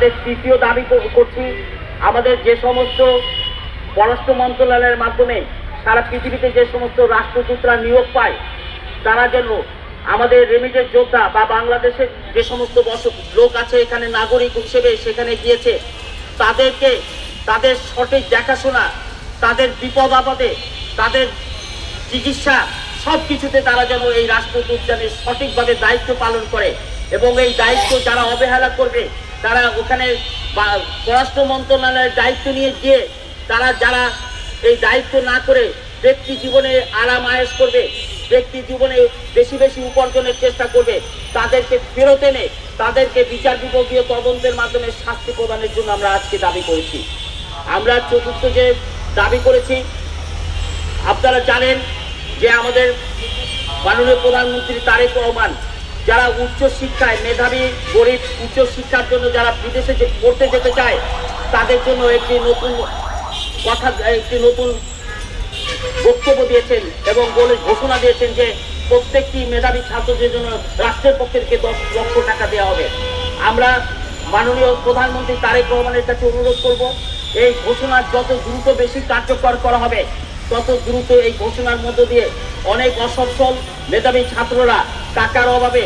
আমাদের তৃতীয় দাবি করছি, আমাদের যে সমস্ত পররাষ্ট্র মন্ত্রণালয়ের মাধ্যমে সারা পৃথিবীতে যে সমস্ত রাষ্ট্রদূতরা নিয়োগ পায়, তারা যেন আমাদের রেমিটেড যোদ্ধা বা বাংলাদেশের যে সমস্ত লোক আছে এখানে নাগরিক হিসেবে সেখানে গিয়েছে, তাদেরকে তাদের সঠিক দেখাশোনা, তাদের বিপদ আপদে, তাদের চিকিৎসা সব কিছুতে তারা যেন এই রাষ্ট্রদূত যেন সঠিকভাবে দায়িত্ব পালন করে। এবং এই দায়িত্ব যারা অবহেলা করবে, তারা ওখানে পররাষ্ট্র মন্ত্রণালয়ের দায়িত্ব নিয়ে গিয়ে তারা যারা এই দায়িত্ব না করে ব্যক্তি জীবনে আরাম আয়েশ করবে, ব্যক্তি জীবনে বেশি বেশি উপার্জনের চেষ্টা করবে, তাদেরকে ফেরত এনে তাদেরকে বিচার বিভাগীয় তদন্তের মাধ্যমে শাস্তি প্রদানের জন্য আমরা আজকে দাবি করেছি। আমরা চতুর্থ যে দাবি করেছি, আপনারা জানেন যে আমাদের মাননীয় প্রধানমন্ত্রী তারেক রহমান যারা উচ্চ শিক্ষায় মেধাবী গরিব উচ্চ শিক্ষার জন্য যারা বিদেশে পড়তে যেতে চায়, তাদের জন্য একটি নতুন বক্তব্য দিয়েছেন এবং ঘোষণা দিয়েছেন যে প্রত্যেকটি মেধাবী ছাত্রদের জন্য রাষ্ট্রের পক্ষ থেকে 10 লক্ষ টাকা দেওয়া হবে। আমরা মাননীয় প্রধানমন্ত্রী তারেক রহমানের কাছে অনুরোধ করব, এই ঘোষণা যত দ্রুত বেশি কার্যকর করা হবে, তত দ্রুত এই ঘোষণার মধ্য দিয়ে অনেক অসচ্ছল মেধাবী ছাত্ররা টাকার অভাবে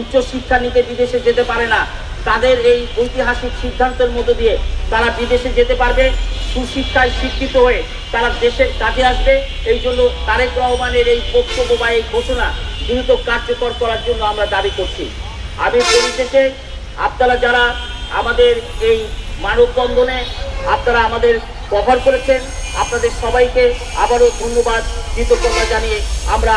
উচ্চ শিক্ষা নিতে বিদেশে যেতে পারে না, তাদের এই ঐতিহাসিক সিদ্ধান্তের মধ্য দিয়ে তারা বিদেশে যেতে পারবে, সুশিক্ষায় শিক্ষিত হয়ে তারা দেশের কাজে আসবে। এই জন্য তারেক রহমানের এই বক্তব্য বা এই ঘোষণা দ্রুত কার্যকর করার জন্য আমরা দাবি করছি। আমি পরিশেষে আপনারা যারা আমাদের এই মানববন্ধনে আপনারা আমাদের কভার করেছেন, আপনাদের সবাইকে আবারও ধন্যবাদ, কৃতজ্ঞতা জানিয়ে আমরা